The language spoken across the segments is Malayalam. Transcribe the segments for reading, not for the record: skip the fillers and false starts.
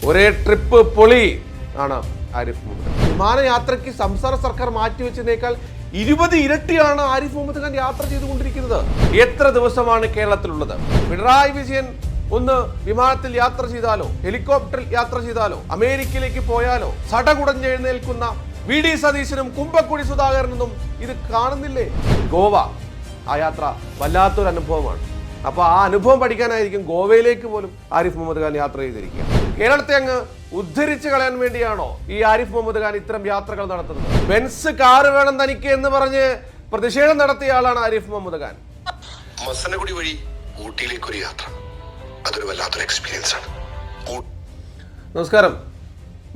ഒരേ ട്രിപ്പ് പൊളി ആണ് ആരിഫ് മുഹമ്മദ്. വിമാനയാത്രയ്ക്ക് സംസ്ഥാന സർക്കാർ മാറ്റിവെച്ചതിനേക്കാൾ 20 ഇരട്ടിയാണ് ആരിഫ് മുഹമ്മദ് ഖാൻ യാത്ര ചെയ്തുകൊണ്ടിരിക്കുന്നത്. എത്ര ദിവസമാണ് കേരളത്തിലുള്ളത്? പിണറായി വിജയൻ ഒന്ന് വിമാനത്തിൽ യാത്ര ചെയ്താലോ, ഹെലികോപ്റ്ററിൽ യാത്ര ചെയ്താലോ, അമേരിക്കയിലേക്ക് പോയാലോ, സടകുടഞ്ഞെഴുന്നേൽക്കുന്ന VD സതീശനും കുമ്പക്കുടി സുധാകരനൊന്നും ഇത് കാണുന്നില്ലേ? ഗോവ ആ യാത്ര വല്ലാത്തൊരു അനുഭവമാണ്. അപ്പൊ ആ അനുഭവം പഠിക്കാനായിരിക്കും ഗോവയിലേക്ക് പോലും ആരിഫ് മുഹമ്മദ് ഖാൻ യാത്ര ചെയ്തിരിക്കുക. കേരളത്തെ അങ്ങ് ഉദ്ധരിച്ചു കളയാൻ വേണ്ടിയാണോ ഈ ആരിഫ് മുഹമ്മദ് ഖാൻ ഇത്തരം യാത്രകൾ നടത്തുന്നത്? ബെൻസ് കാറ് വേണം തനിക്ക് എന്ന് പറഞ്ഞ് പ്രതിഷേധം നടത്തിയ ആളാണ് ആരിഫ് മുഹമ്മദ് ഖാൻ. മസനഗുഡി വഴി ഊട്ടിയിലേക്ക് ഒരു യാത്ര, അതൊരു വല്ലാത്തൊരു എക്സ്പീരിയൻസ് ആണ്. നമസ്കാരം.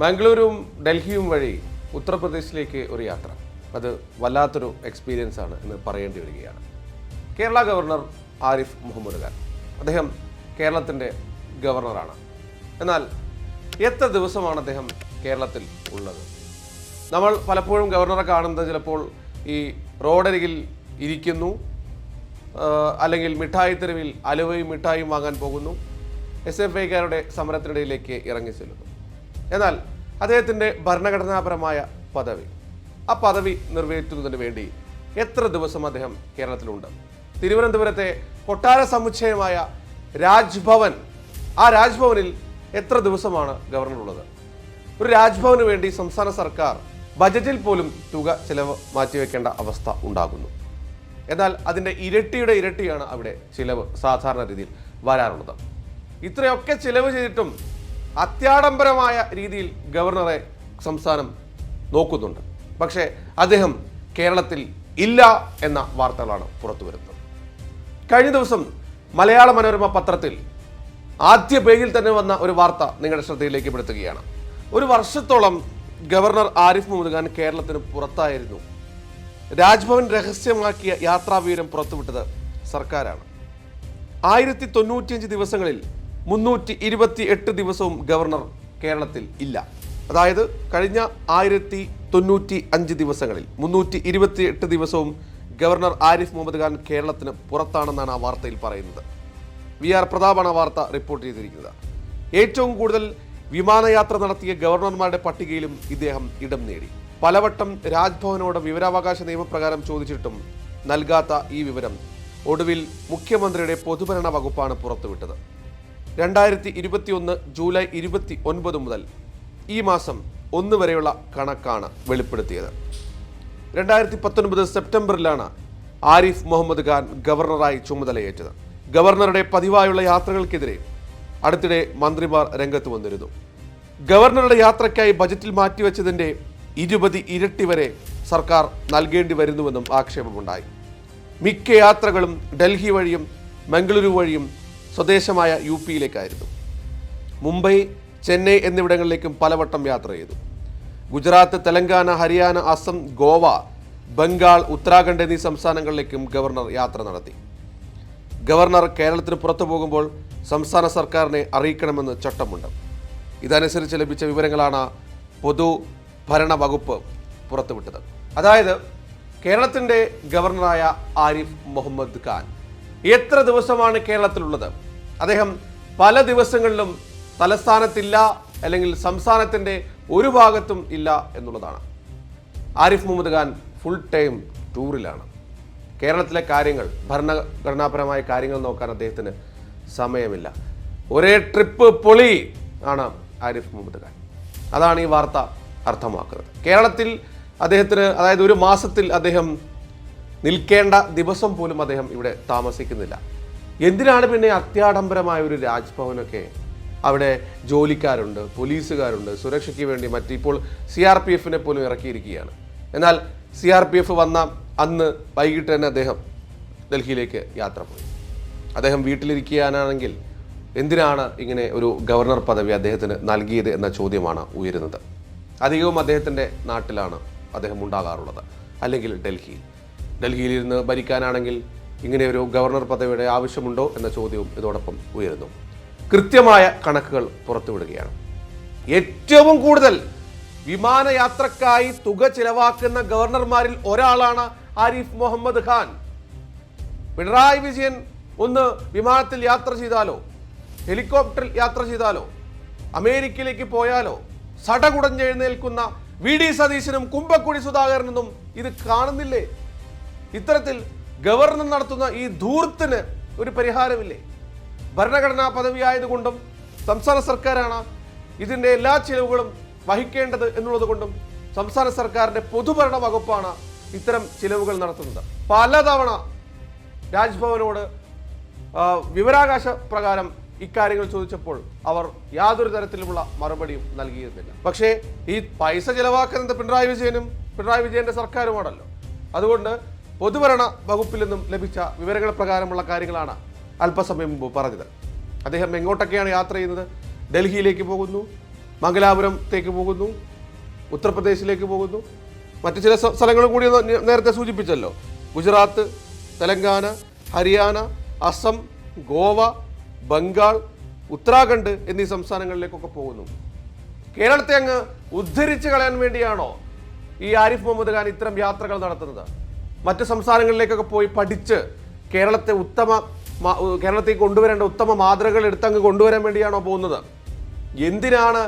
ബാംഗ്ലൂരും ഡൽഹിയും വഴി ഉത്തർപ്രദേശിലേക്ക് ഒരു യാത്ര, അത് വല്ലാത്തൊരു എക്സ്പീരിയൻസ് ആണ് എന്ന് പറയേണ്ടി വരികയാണ്. കേരള ഗവർണർ ആരിഫ് മുഹമ്മദ് ഖാൻ, അദ്ദേഹം കേരളത്തിൻ്റെ ഗവർണറാണ്. എന്നാൽ എത്ര ദിവസമാണ് അദ്ദേഹം കേരളത്തിൽ ഉള്ളത്? നമ്മൾ പലപ്പോഴും ഗവർണറെ കാണുന്നത് ചിലപ്പോൾ ഈ റോഡരികിൽ ഇരിക്കുന്നു, അല്ലെങ്കിൽ മിഠായി തെരുവിൽ അലുവയും മിഠായിയും വാങ്ങാൻ പോകുന്നു, SFIക്കാരുടെ സമരത്തിനിടയിലേക്ക് ഇറങ്ങി ചെല്ലുന്നു. എന്നാൽ അദ്ദേഹത്തിൻ്റെ ഭരണഘടനാപരമായ പദവി, ആ പദവി നിറവേറ്റുന്നതിന് വേണ്ടി എത്ര ദിവസം അദ്ദേഹം കേരളത്തിലുണ്ട്? തിരുവനന്തപുരത്തെ കൊട്ടാര സമുച്ചയമായ രാജ്ഭവൻ, ആ രാജ്ഭവനിൽ എത്ര ദിവസമാണ് ഗവർണർ ഉള്ളത്? ഒരു രാജ്ഭവന് വേണ്ടി സംസ്ഥാന സർക്കാർ ബജറ്റിൽ പോലും തുക ചിലവ് മാറ്റിവെക്കേണ്ട അവസ്ഥ ഉണ്ടാകുന്നു. എന്നാൽ അതിൻ്റെ ഇരട്ടിയുടെ ഇരട്ടിയാണ് അവിടെ ചിലവ് സാധാരണ രീതിയിൽ വരാറുള്ളത്. ഇത്രയൊക്കെ ചിലവ് ചെയ്തിട്ടും അത്യാഡംബരമായ രീതിയിൽ ഗവർണറെ സംസ്ഥാനം നോക്കുന്നുണ്ട്. പക്ഷേ അദ്ദേഹം കേരളത്തിൽ ഇല്ല എന്ന വാർത്തകളാണ് പുറത്തു വരുന്നത്. കഴിഞ്ഞ ദിവസം മലയാള മനോരമ പത്രത്തിൽ ആദ്യ പേജിൽ തന്നെ വന്ന ഒരു വാർത്ത നിങ്ങളുടെ ശ്രദ്ധയിലേക്ക് പെടുത്തുകയാണ്. ഒരു വർഷത്തോളം ഗവർണർ ആരിഫ് മുഹമ്മദ് ഖാൻ കേരളത്തിന് പുറത്തായിരുന്നു. രാജ്ഭവൻ രഹസ്യമാക്കിയ യാത്രാവിവരം പുറത്തുവിട്ടത് സർക്കാരാണ്. 1095 ദിവസങ്ങളിൽ 328 ദിവസവും ഗവർണർ കേരളത്തിൽ ഇല്ല. അതായത് കഴിഞ്ഞ 1095 ദിവസങ്ങളിൽ 328 ദിവസവും ഗവർണർ ആരിഫ് മുഹമ്മദ് ഖാൻ കേരളത്തിന് പുറത്താണെന്നാണ് ആ വാർത്തയിൽ പറയുന്നത്. VR പ്രതാപാണ് വാർത്ത റിപ്പോർട്ട് ചെയ്തിരിക്കുന്നത്. ഏറ്റവും കൂടുതൽ വിമാനയാത്ര നടത്തിയ ഗവർണർമാരുടെ പട്ടികയിലും ഇദ്ദേഹം ഇടം നേടി. പലവട്ടം രാജ്ഭവനോട് വിവരാവകാശ നിയമപ്രകാരം ചോദിച്ചിട്ടും നൽകാത്ത ഈ വിവരം ഒടുവിൽ മുഖ്യമന്ത്രിയുടെ പൊതുഭരണ വകുപ്പാണ് പുറത്തുവിട്ടത്. 2021 ജൂലൈ 29 മുതൽ ഈ മാസം 1 വരെയുള്ള കണക്കാണ് വെളിപ്പെടുത്തിയത്. 2019 സെപ്റ്റംബറിലാണ് ആരിഫ് മുഹമ്മദ് ഖാൻ ഗവർണറായി ചുമതലയേറ്റത്. ഗവർണറുടെ പതിവായുള്ള യാത്രകൾക്കെതിരെ അടുത്തിടെ മന്ത്രിമാർ രംഗത്ത് വന്നിരുന്നു. ഗവർണറുടെ യാത്രയ്ക്കായി ബജറ്റിൽ മാറ്റിവെച്ചതിൻ്റെ 20 ഇരട്ടി വരെ സർക്കാർ നൽകേണ്ടി വരുന്നുവെന്നും ആക്ഷേപമുണ്ടായി. മിക്ക യാത്രകളും ഡൽഹി വഴിയും മംഗളൂരു വഴിയും സ്വദേശമായ UPയിലേക്കായിരുന്നു. മുംബൈ, ചെന്നൈ എന്നിവിടങ്ങളിലേക്കും പലവട്ടം യാത്ര ചെയ്തു. ഗുജറാത്ത്, തെലങ്കാന, ഹരിയാന, അസം, ഗോവ, ബംഗാൾ, ഉത്തരാഖണ്ഡ് എന്നീ സംസ്ഥാനങ്ങളിലേക്കും ഗവർണർ യാത്ര നടത്തി. ഗവർണർ കേരളത്തിന് പുറത്തു പോകുമ്പോൾ സംസ്ഥാന സർക്കാരിനെ അറിയിക്കണമെന്ന് ചട്ടമുണ്ട്. ഇതനുസരിച്ച് ലഭിച്ച വിവരങ്ങളാണ് പൊതുഭരണ വകുപ്പ് പുറത്തുവിട്ടത്. അതായത് കേരളത്തിൻ്റെ ഗവർണറായ ആരിഫ് മുഹമ്മദ് ഖാൻ എത്ര ദിവസമാണ് കേരളത്തിലുള്ളത്? അദ്ദേഹം പല ദിവസങ്ങളിലും തലസ്ഥാനത്തില്ല, അല്ലെങ്കിൽ സംസ്ഥാനത്തിൻ്റെ ഒരു ഭാഗത്തും ഇല്ല എന്നുള്ളതാണ്. ആരിഫ് മുഹമ്മദ് ഖാൻ ഫുൾ ടൈം ടൂറിലാണ്. കേരളത്തിലെ കാര്യങ്ങൾ, ഭരണഘടനാപരമായ കാര്യങ്ങൾ നോക്കാൻ അദ്ദേഹത്തിന് സമയമില്ല. ഒരേ ട്രിപ്പ് പൊളി ആണ് ആരിഫ് മുഹമ്മദ് ഖാൻ. അതാണ് ഈ വാർത്ത അർത്ഥമാക്കുന്നത്. കേരളത്തിൽ അദ്ദേഹത്തിന്, അതായത് ഒരു മാസത്തിൽ അദ്ദേഹം നിൽക്കേണ്ട ദിവസം പോലും അദ്ദേഹം ഇവിടെ താമസിക്കുന്നില്ല. എന്തിനാണ് പിന്നെ അത്യാഡംബരമായ ഒരു രാജ്ഭവനൊക്കെ? അവിടെ ജോലിക്കാരുണ്ട്, പോലീസുകാരുണ്ട്, സുരക്ഷയ്ക്ക് വേണ്ടി ഇപ്പോൾ CRPFനെ പോലും ഇറക്കിയിരിക്കുകയാണ്. എന്നാൽ CRPF വന്ന അന്ന് വൈകിട്ട് തന്നെ അദ്ദേഹം ഡൽഹിയിലേക്ക് യാത്ര പോയി. അദ്ദേഹം വീട്ടിലിരിക്കാനാണെങ്കിൽ എന്തിനാണ് ഇങ്ങനെ ഒരു ഗവർണർ പദവി അദ്ദേഹത്തിന് നൽകിയത് എന്ന ചോദ്യമാണ് ഉയരുന്നത്. അധികവും അദ്ദേഹത്തിൻ്റെ നാട്ടിലാണ് അദ്ദേഹം ഉണ്ടാകാറുള്ളത്, അല്ലെങ്കിൽ ഡൽഹിയിൽ ഭരിക്കാനാണെങ്കിൽ ഇങ്ങനെ ഒരു ഗവർണർ പദവിയുടെ ആവശ്യമുണ്ടോ എന്ന ചോദ്യവും ഇതോടൊപ്പം ഉയരുന്നു. കൃത്യമായ കണക്കുകൾ പുറത്തുവിടുകയാണ്. ഏറ്റവും കൂടുതൽ വിമാനയാത്രക്കായി തുക ചിലവാക്കുന്ന ഗവർണർമാരിൽ ഒരാളാണ് ആരിഫ് മുഹമ്മദ് ഖാൻ. പിണറായി വിജയൻ ഒന്ന് വിമാനത്തിൽ യാത്ര ചെയ്താലോ, ഹെലികോപ്റ്ററിൽ യാത്ര ചെയ്താലോ, അമേരിക്കയിലേക്ക് പോയാലോ സടകുടഞ്ഞെഴുന്നേൽക്കുന്ന VD സതീശനും കുമ്പക്കുടി സുധാകരനൊന്നും ഇത് കാണുന്നില്ലേ? ഇത്തരത്തിൽ ഗവർണർ നടത്തുന്ന ഈ ധൂർത്തിന് ഒരു പരിഹാരമില്ലേ? ഭരണഘടനാ പദവിയായതുകൊണ്ടും സംസ്ഥാന സർക്കാരാണ് ഇതിൻ്റെ എല്ലാ ചിലവുകളും വഹിക്കേണ്ടത് എന്നുള്ളത് കൊണ്ടും സംസ്ഥാന സർക്കാരിൻ്റെ പൊതുഭരണ വകുപ്പാണ് ഇത്തരം ചിലവുകൾ നടത്തുന്നത്. പലതവണ രാജ്ഭവനോട് വിവരാവകാശ പ്രകാരം ഇക്കാര്യങ്ങൾ ചോദിച്ചപ്പോൾ അവർ യാതൊരു തരത്തിലുമുള്ള മറുപടിയും നൽകിയിരുന്നില്ല. പക്ഷേ ഈ പൈസ ചെലവാക്കുന്നത് പിണറായി വിജയന്റെ സർക്കാരുമാണല്ലോ. അതുകൊണ്ട് പൊതുഭരണ വകുപ്പിൽ നിന്നും ലഭിച്ച വിവരങ്ങൾ പ്രകാരമുള്ള കാര്യങ്ങളാണ് അല്പസമയം മുമ്പ് പറഞ്ഞത്. അദ്ദേഹം എങ്ങോട്ടൊക്കെയാണ് യാത്ര ചെയ്യുന്നത്? ഡൽഹിയിലേക്ക് പോകുന്നു, മംഗലാപുരത്തേക്ക് പോകുന്നു, ഉത്തർപ്രദേശിലേക്ക് പോകുന്നു, മറ്റു ചില സ്ഥലങ്ങളും കൂടി നേരത്തെ സൂചിപ്പിച്ചല്ലോ. ഗുജറാത്ത്, തെലങ്കാന, ഹരിയാന, അസം, ഗോവ, ബംഗാൾ, ഉത്തരാഖണ്ഡ് എന്നീ സംസ്ഥാനങ്ങളിലേക്കൊക്കെ പോകുന്നു. കേരളത്തെ അങ്ങ് ഉദ്ധരിച്ച് കളയാൻ വേണ്ടിയാണോ ഈ ആരിഫ് മുഹമ്മദ് ഖാൻ ഇത്തരം യാത്രകൾ നടത്തുന്നത്? മറ്റ് സംസ്ഥാനങ്ങളിലേക്കൊക്കെ പോയി പഠിച്ച് കേരളത്തേക്ക് കൊണ്ടുവരേണ്ട ഉത്തമ മാതൃകകൾ എടുത്തങ്ങ് കൊണ്ടുവരാൻ വേണ്ടിയാണോ പോകുന്നത്? എന്തിനാണ്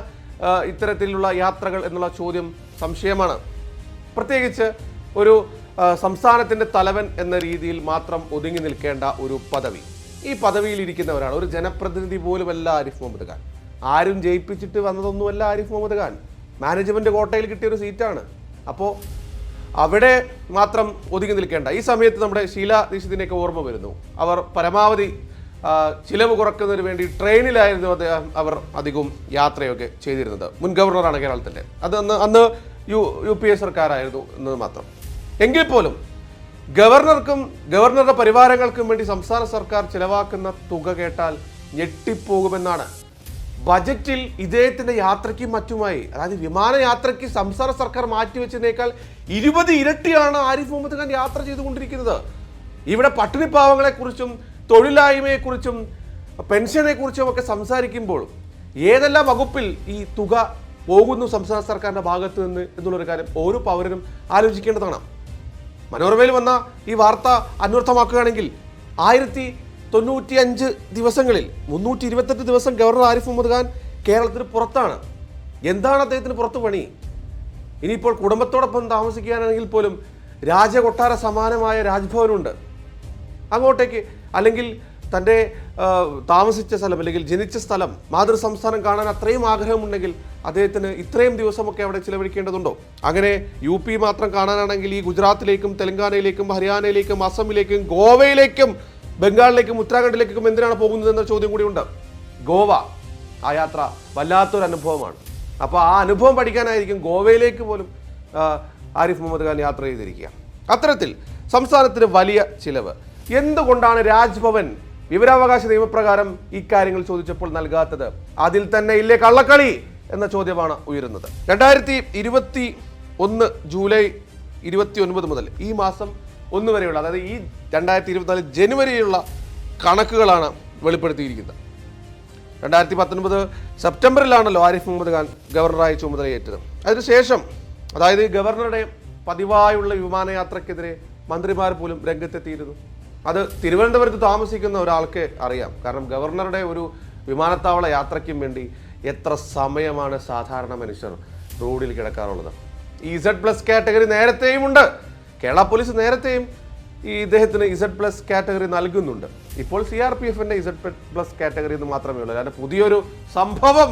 ഇത്തരത്തിലുള്ള യാത്രകൾ എന്നുള്ള ചോദ്യം സംശയമാണ്. പ്രത്യേകിച്ച് ഒരു സംസ്ഥാനത്തിൻ്റെ തലവൻ എന്ന രീതിയിൽ മാത്രം ഒതുങ്ങി നിൽക്കേണ്ട ഒരു പദവി. ഈ പദവിയിൽ ഇരിക്കുന്നവരാണ്. ഒരു ജനപ്രതിനിധി പോലുമല്ല ആരിഫ് മുഹമ്മദ് ഖാൻ. ആരും ജയിപ്പിച്ചിട്ട് വന്നതൊന്നുമല്ല ആരിഫ് മുഹമ്മദ് ഖാൻ. മാനേജ്മെൻറ്റ് കോട്ടയിൽ കിട്ടിയൊരു സീറ്റാണ്. അപ്പോൾ അവിടെ മാത്രം ഒതുങ്ങി നിൽക്കേണ്ട. ഈ സമയത്ത് നമ്മുടെ ഷീല ദീക്ഷിതിനെയൊക്കെ ഓർമ്മ വരുന്നു. അവർ പരമാവധി ചിലവ് കുറക്കുന്നതിന് വേണ്ടി ട്രെയിനിലായിരുന്നു അവർ അധികവും യാത്രയൊക്കെ ചെയ്തിരുന്നത്. മുൻ ഗവർണറാണ് കേരളത്തിൻ്റെ. അത് അന്ന് UPA സർക്കാരായിരുന്നു എന്നത് മാത്രം. എങ്കിൽ പോലും ഗവർണറുടെ പരിവാരങ്ങൾക്കും വേണ്ടി സംസ്ഥാന സർക്കാർ ചിലവാക്കുന്ന തുക കേട്ടാൽ ഞെട്ടിപ്പോകുമെന്നാണ്. ബജറ്റിൽ ഇദ്ദേഹത്തിന്റെ യാത്രയ്ക്കും മറ്റുമായി, അതായത് വിമാനയാത്രയ്ക്ക് സംസ്ഥാന സർക്കാർ മാറ്റിവെച്ചതിനേക്കാൾ 20 ഇരട്ടിയാണ് ആരിഫ് മുഹമ്മദ് ഖാൻ യാത്ര ചെയ്തുകൊണ്ടിരിക്കുന്നത്. ഇവിടെ പട്ടിണിപ്പാവങ്ങളെക്കുറിച്ചും തൊഴിലില്ലായ്മയെക്കുറിച്ചും പെൻഷനെക്കുറിച്ചും ഒക്കെ സംസാരിക്കുമ്പോൾ ഏതെല്ലാം വകുപ്പിൽ ഈ തുക പോകുന്നു സംസ്ഥാന സർക്കാരിൻ്റെ ഭാഗത്ത് നിന്ന് എന്നുള്ളൊരു കാര്യം ഓരോ പൗരനും ആലോചിക്കേണ്ടതാണ്. മനോരമയിൽ വന്ന ഈ വാർത്ത അന്വർത്ഥമാക്കുകയാണെങ്കിൽ 1095 ദിവസങ്ങളിൽ 328 ദിവസം ഗവർണർ ആരിഫ് മുഹമ്മദ് ഖാൻ കേരളത്തിന് പുറത്താണ്. എന്താണ് അദ്ദേഹത്തിന് പുറത്ത് പണി? ഇനിയിപ്പോൾ കുടുംബത്തോടൊപ്പം താമസിക്കാനാണെങ്കിൽ പോലും രാജകൊട്ടാര സമാനമായ രാജ്ഭവനുണ്ട്. അങ്ങോട്ടേക്ക്, അല്ലെങ്കിൽ തൻ്റെ താമസിച്ച സ്ഥലം അല്ലെങ്കിൽ ജനിച്ച സ്ഥലം, മാതൃ സംസ്ഥാനം കാണാൻ അത്രയും ആഗ്രഹമുണ്ടെങ്കിൽ അദ്ദേഹത്തിന് ഇത്രയും ദിവസമൊക്കെ അവിടെ ചിലവഴിക്കേണ്ടതുണ്ടോ? അങ്ങനെ UP മാത്രം കാണാനാണെങ്കിൽ ഈ ഗുജറാത്തിലേക്കും തെലങ്കാനയിലേക്കും ഹരിയാനയിലേക്കും അസമിലേക്കും ഗോവയിലേക്കും ബംഗാളിലേക്കും ഉത്തരാഖണ്ഡിലേക്കും എന്തിനാണ് പോകുന്നത് എന്ന ചോദ്യം കൂടിയുണ്ട്. ഗോവ, ആ യാത്ര വല്ലാത്തൊരു അനുഭവമാണ്. അപ്പോൾ ആ അനുഭവം പഠിക്കാനായിരിക്കും ഗോവയിലേക്ക് പോലും ആരിഫ് മുഹമ്മദ് ഖാൻ യാത്ര ചെയ്തിരിക്കുക. അത്തരത്തിൽ സംസ്ഥാനത്തിന് വലിയ ചിലവ്. എന്തുകൊണ്ടാണ് രാജ്ഭവൻ വിവരാവകാശ നിയമപ്രകാരം ഇക്കാര്യങ്ങൾ ചോദിച്ചപ്പോൾ നൽകാത്തത്? അതിൽ തന്നെ ഇല്ലേ കള്ളക്കളി എന്ന ചോദ്യമാണ് ഉയരുന്നത്. 2021 ജൂലൈ 29 മുതൽ ഈ മാസം 1 വരെയുള്ള, അതായത് ഈ 2024 ജനുവരിയിലുള്ള കണക്കുകളാണ് വെളിപ്പെടുത്തിയിരിക്കുന്നത്. 2019 സെപ്റ്റംബറിലാണല്ലോ ആരിഫ് മുഹമ്മദ് ഖാൻ ഗവർണറായി ചുമതലയേറ്റത്. അതിനുശേഷം, അതായത് ഗവർണറുടെ പതിവായുള്ള വിമാനയാത്രയ്ക്കെതിരെ മന്ത്രിമാർ പോലും രംഗത്തെത്തിയിരുന്നു. അത് തിരുവനന്തപുരത്ത് താമസിക്കുന്ന ഒരാൾക്ക് അറിയാം. കാരണം ഗവർണറുടെ ഒരു വിമാനത്താവള യാത്രയ്ക്കും വേണ്ടി എത്ര സമയമാണ് സാധാരണ മനുഷ്യർ റോഡിൽ കിടക്കാറുള്ളത്. ഈ Z+ കാറ്റഗറി നേരത്തെയും ഉണ്ട്. കേരള പോലീസ് നേരത്തെയും ഈ ഇദ്ദേഹത്തിന് Z+ കാറ്റഗറി നൽകുന്നുണ്ട്. ഇപ്പോൾ CRPFന്റെ Z+ കാറ്റഗറി എന്ന് മാത്രമേ ഉള്ളൂ. കാരണം പുതിയൊരു സംഭവം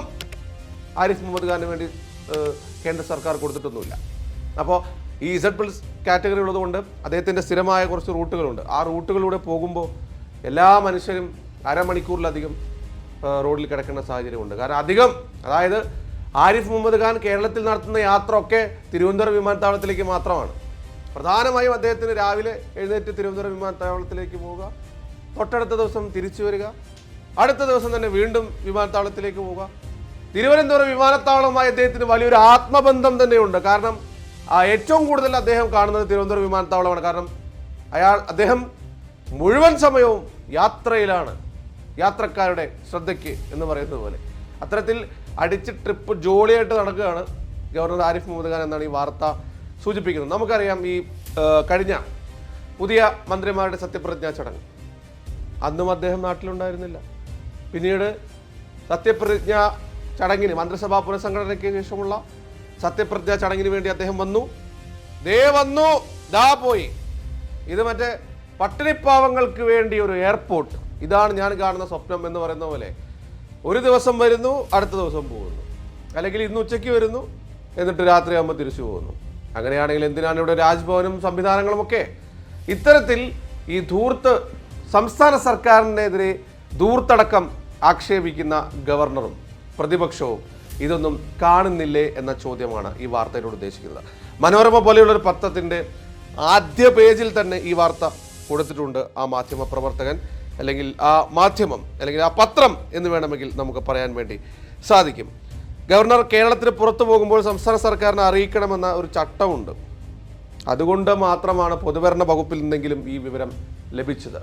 ആരിഫ് മുഹമ്മദ് ഖാന് വേണ്ടി കേന്ദ്ര സർക്കാർ കൊടുത്തിട്ടൊന്നുമില്ല. അപ്പോൾ ഈ Z+ കാറ്റഗറി ഉള്ളതുകൊണ്ട് അദ്ദേഹത്തിൻ്റെ സ്ഥിരമായ കുറച്ച് റൂട്ടുകളുണ്ട്. ആ റൂട്ടുകളിലൂടെ പോകുമ്പോൾ എല്ലാ മനുഷ്യരും അരമണിക്കൂറിലധികം റോഡിൽ കിടക്കുന്ന സാഹചര്യമുണ്ട്. കാരണം അതായത് ആരിഫ് മുഹമ്മദ് ഖാൻ കേരളത്തിൽ നടത്തുന്ന യാത്ര ഒക്കെ തിരുവനന്തപുരം വിമാനത്താവളത്തിലേക്ക് മാത്രമാണ്. പ്രധാനമായും അദ്ദേഹത്തിന് രാവിലെ എഴുന്നേറ്റ് തിരുവനന്തപുരം വിമാനത്താവളത്തിലേക്ക് പോവുക, തൊട്ടടുത്ത ദിവസം തിരിച്ചു വരിക, അടുത്ത ദിവസം തന്നെ വീണ്ടും വിമാനത്താവളത്തിലേക്ക് പോവുക. തിരുവനന്തപുരം വിമാനത്താവളവുമായി അദ്ദേഹത്തിന് വലിയൊരു ആത്മബന്ധം തന്നെയുണ്ട്. കാരണം ഏറ്റവും കൂടുതൽ അദ്ദേഹം കാണുന്നത് തിരുവനന്തപുരം വിമാനത്താവളമാണ്. കാരണം അദ്ദേഹം മുഴുവൻ സമയവും യാത്രയിലാണ്, യാത്രക്കാരുടെ ശ്രദ്ധയ്ക്ക് എന്ന് പറയുന്നത് പോലെ. അത്തരത്തിൽ അടിച്ച് ട്രിപ്പ് ജോളിയായിട്ട് നടക്കുകയാണ് ഗവർണർ ആരിഫ് മുഹമ്മദ് ഖാൻ എന്നാണ് ഈ വാർത്ത സൂചിപ്പിക്കുന്നത്. നമുക്കറിയാം, ഈ കഴിഞ്ഞ പുതിയ മന്ത്രിമാരുടെ സത്യപ്രതിജ്ഞാ ചടങ്ങ്, അന്നും അദ്ദേഹം നാട്ടിലുണ്ടായിരുന്നില്ല. പിന്നീട് സത്യപ്രതിജ്ഞ ചടങ്ങിന്, മന്ത്രിസഭാ പുനഃസംഘടനയ്ക്ക് ശേഷമുള്ള സത്യപ്രതിജ്ഞാ ചടങ്ങിന് വേണ്ടി അദ്ദേഹം വന്നു. വന്നു, ദാ പോയി. ഇത് മറ്റേ പട്ടിണിപ്പാവങ്ങൾക്ക് വേണ്ടി ഒരു എയർപോർട്ട്. ഇതാണ് ഞാൻ കാണുന്ന സ്വപ്നം എന്ന് പറയുന്ന പോലെ. ഒരു ദിവസം വരുന്നു, അടുത്ത ദിവസം പോകുന്നു, അല്ലെങ്കിൽ ഇന്ന് ഉച്ചയ്ക്ക് വരുന്നു, എന്നിട്ട് രാത്രിയാകുമ്പോൾ തിരിച്ചു പോകുന്നു. അങ്ങനെയാണെങ്കിൽ എന്തിനാണ് ഇവിടെ രാജ്ഭവനും സംവിധാനങ്ങളും ഒക്കെ? ഇത്തരത്തിൽ ഈ ധൂർത്ത്, സംസ്ഥാന സർക്കാരിനെതിരെ ധൂർത്തടക്കം ആക്ഷേപിക്കുന്ന ഗവർണറും പ്രതിപക്ഷവും ഇതൊന്നും കാണുന്നില്ലേ എന്ന ചോദ്യമാണ് ഈ വാർത്തയിലൂടെ ഉദ്ദേശിക്കുന്നത്. മനോരമ പോലെയുള്ളൊരു പത്രത്തിൻ്റെ ആദ്യ പേജിൽ തന്നെ ഈ വാർത്ത കൊടുത്തിട്ടുണ്ട് ആ മാധ്യമ പ്രവർത്തകൻ, അല്ലെങ്കിൽ ആ മാധ്യമം, അല്ലെങ്കിൽ ആ പത്രം എന്ന് വേണമെങ്കിൽ നമുക്ക് പറയാൻ വേണ്ടി സാധിക്കും. ഗവർണർ കേരളത്തിന് പുറത്തു പോകുമ്പോൾ സംസ്ഥാന സർക്കാരിനെ അറിയിക്കണമെന്ന ഒരു ചട്ടമുണ്ട്. അതുകൊണ്ട് മാത്രമാണ് പൊതുഭരണ വകുപ്പിൽ നിന്നെങ്കിലും ഈ വിവരം ലഭിച്ചത്.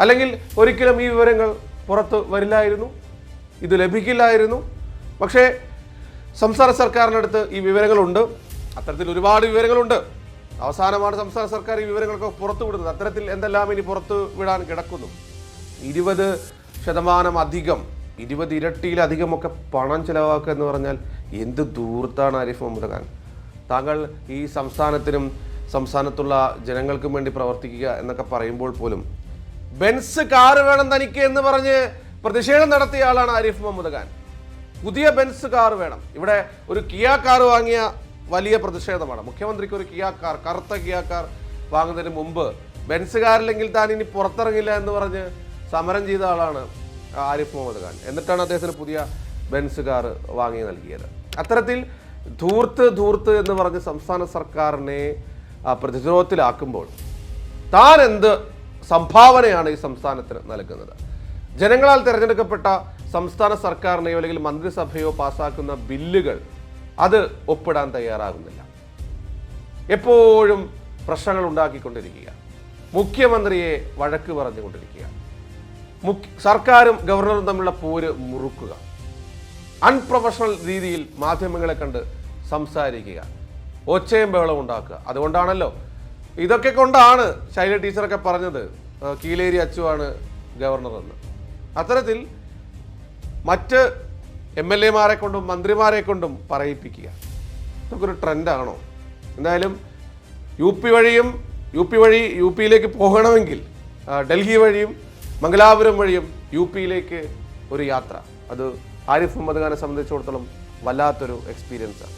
അല്ലെങ്കിൽ ഒരിക്കലും ഈ വിവരങ്ങൾ പുറത്ത് വരില്ലായിരുന്നു, ഇത് ലഭിക്കില്ലായിരുന്നു. പക്ഷേ സംസ്ഥാന സർക്കാരിനടുത്ത് ഈ വിവരങ്ങളുണ്ട്. അത്തരത്തിൽ ഒരുപാട് വിവരങ്ങളുണ്ട്. അവസാനമാണ് സംസ്ഥാന സർക്കാർ ഈ വിവരങ്ങളൊക്കെ പുറത്തു വിടുന്നത്. അത്തരത്തിൽ എന്തെല്ലാം ഇനി പുറത്തു വിടാൻ കിടക്കുന്നു. 20% അധികം, 20 ഇരട്ടിയിലധികമൊക്കെ പണം ചിലവാക്കുക എന്ന് പറഞ്ഞാൽ എന്ത് ദൂർത്താണ് ആരിഫ് മുഹമ്മദ് ഖാൻ. താങ്കൾ ഈ സംസ്ഥാനത്തിനും സംസ്ഥാനത്തുള്ള ജനങ്ങൾക്കും വേണ്ടി പ്രവർത്തിക്കുക എന്നൊക്കെ പറയുമ്പോൾ പോലും ബെൻസ് കാറ് വേണം തനിക്ക് എന്ന് പറഞ്ഞ് പ്രതിഷേധം നടത്തിയ ആളാണ് ആരിഫ് മുഹമ്മദ് ഖാൻ. പുതിയ ബെൻസ് കാർ വേണം. ഇവിടെ ഒരു കിയ കാർ വാങ്ങിയ വലിയ പ്രതിഷേധമാണ്. മുഖ്യമന്ത്രിക്ക് ഒരു കിയ കാർ, കറുത്ത കിയ കാർ വാങ്ങുന്നതിന് മുമ്പ് ബെൻസ് കാറില്ലെങ്കിൽ താൻ ഇനി പുറത്തിറങ്ങില്ല എന്ന് പറഞ്ഞ് സമരം ചെയ്ത ആളാണ് ആരിഫ് മുഹമ്മദ് ഖാൻ. എന്നിട്ടാണ് അദ്ദേഹത്തിന് പുതിയ ബെൻസ് കാർ വാങ്ങി നൽകിയത്. അത്തരത്തിൽ ധൂർത്ത് എന്ന് പറഞ്ഞ് സംസ്ഥാന സർക്കാരിനെ പ്രതിരോധത്തിലാക്കുമ്പോൾ താൻ എന്ത് സംഭാവനയാണ് ഈ സംസ്ഥാനത്തിന് നൽകുന്നത്? ജനങ്ങളാൽ തിരഞ്ഞെടുക്കപ്പെട്ട സംസ്ഥാന സർക്കാരിനെയോ അല്ലെങ്കിൽ മന്ത്രിസഭയോ പാസ്സാക്കുന്ന ബില്ലുകൾ അത് ഒപ്പിടാൻ തയ്യാറാകുന്നില്ല. എപ്പോഴും പ്രശ്നങ്ങൾ ഉണ്ടാക്കിക്കൊണ്ടിരിക്കുക, മുഖ്യമന്ത്രിയെ വഴക്ക് പറഞ്ഞുകൊണ്ടിരിക്കുക, സർക്കാരും ഗവർണറും തമ്മിലുള്ള പോര് മുറുക്കുക, അൺപ്രൊഫഷണൽ രീതിയിൽ മാധ്യമങ്ങളെ കണ്ട് സംസാരിക്കുക, ഒച്ചയും ബഹളം ഉണ്ടാക്കുക. അതുകൊണ്ടാണല്ലോ, ഇതൊക്കെ കൊണ്ടാണ് ശൈല ടീച്ചറൊക്കെ പറഞ്ഞത് കീലേരി അച്ചുവാണ് ഗവർണർ എന്ന്. അത്തരത്തിൽ മറ്റ് MLA മാരെ കൊണ്ടും മന്ത്രിമാരെ കൊണ്ടും പറയിപ്പിക്കുക, ഇതൊക്കെ ഒരു ട്രെൻഡാണോ? എന്തായാലും യു പിയിലേക്ക് പോകണമെങ്കിൽ ഡൽഹി വഴിയും മംഗലാപുരം വഴിയും യുപിയിലേക്ക് ഒരു യാത്ര, അത് ആരിഫ് മുഹമ്മദ് ഖാനെ സംബന്ധിച്ചിടത്തോളം വല്ലാത്തൊരു എക്സ്പീരിയൻസാണ്.